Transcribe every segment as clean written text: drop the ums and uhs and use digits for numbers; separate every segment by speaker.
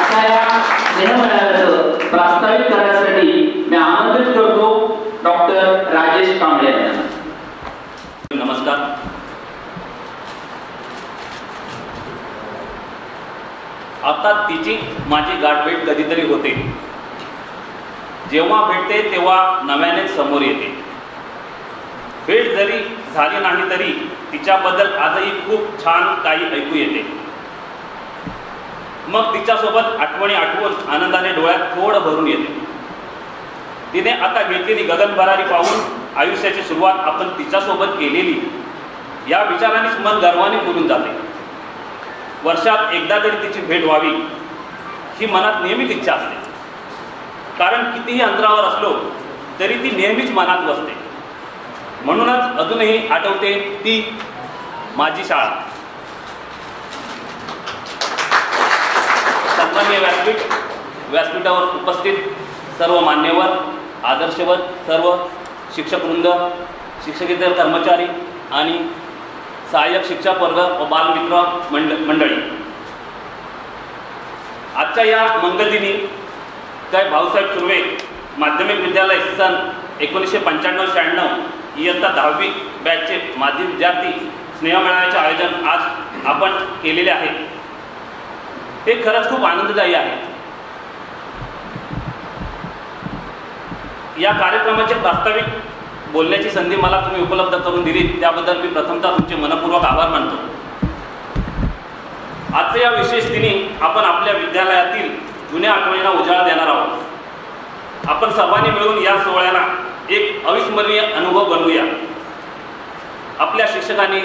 Speaker 1: आजच्या या स्नेहमेळाव्याचं प्रास्ताविक करण्यासाठी मी आमंत्रित करतो डॉक्टर राजेश कांबळे यांना.
Speaker 2: नमस्कार. आता तिची माझी गाठभेट कधीतरी होते. जेव्हा भेटते तेव्हा नव्यानेच समोर येते. भेट जरी झाली नाही तरी तिच्याबद्दल आजही खूप छान काही ऐकू येते. मग तिच्यासोबत आठवणी आठवून आनंदाने डोळ्यात थोडं भरून येते. तिने आता घेतलेली गगनभरारी पाहून आयुष्याची सुरुवात आपण तिच्यासोबत केलेली या विचारानेच मन गर्वाने फुलून जाते. वर्षात एकदा तरी तिची भेट व्हावी ही मनात नेहमीच इच्छा असते. कारण कितीही अंतरावर असलो तरी ती नेहमीच मनात बसते. म्हणूनच अजूनही आठवते ती माझी शाळा. सन्माननीय व्यासपीठावर उपस्थित सर्व मान्यवर, आदर्शवत सर्व शिक्षकवृंद, शिक्षकेतर कर्मचारी आणि सहाय्यक शिक्षक वर्ग व बालमित्र मंडळी, आजच्या या मंगलदिनी काय भाऊसाहेब सुर्वे माध्यमिक विद्यालय सन 1995-96 इयत्ता 10वी बॅचचे माजी विद्यार्थी स्नेहमेळाव्याचे आयोजन आज आपण केलेले आहे. हे खरंच खूप आनंददायी आहे. या कार्यक्रमाचे प्रास्ताविक बोलण्याची संधी मला तुम्ही उपलब्ध करून दिली त्याबद्दल मी प्रथमतः तुमचे मनपूर्वक आभार मानतो. आजच्या या विशेष दिनी आपण आपल्या विद्यालयातील जुन्या आठवणींना उजाळा देणार आहोत. आपण सर्वांनी मिळून या सोहळ्याला एक अविस्मरणीय अनुभव बनवूया. आपल्या शिक्षकांनी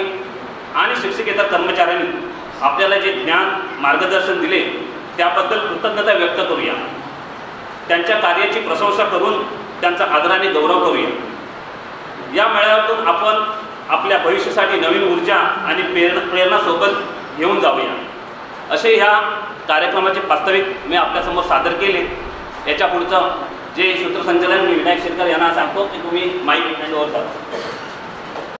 Speaker 2: आणि शिक्षकेतर कर्मचाऱ्यांनी आपल्याला जे ज्ञान मार्गदर्शन दिले त्याबद्दल कृतज्ञता व्यक्त करूया. त्यांच्या कार्याची प्रशंसा करून त्यांचा आदराने गौरव करूया. या मेळाव्यातून आपण आपल्या भविष्यासाठी नवीन ऊर्जा आणि प्रेरणा सोबत घेऊन जाऊया. असे ह्या कार्यक्रमाचे प्रास्ताविक मी आपल्यासमोर सादर केले. याच्या पुढचं जे सूत्रसंचालन मी विनायक शेरकर यांना सांगतो की तुम्ही माईक हँड ओव्हर करा.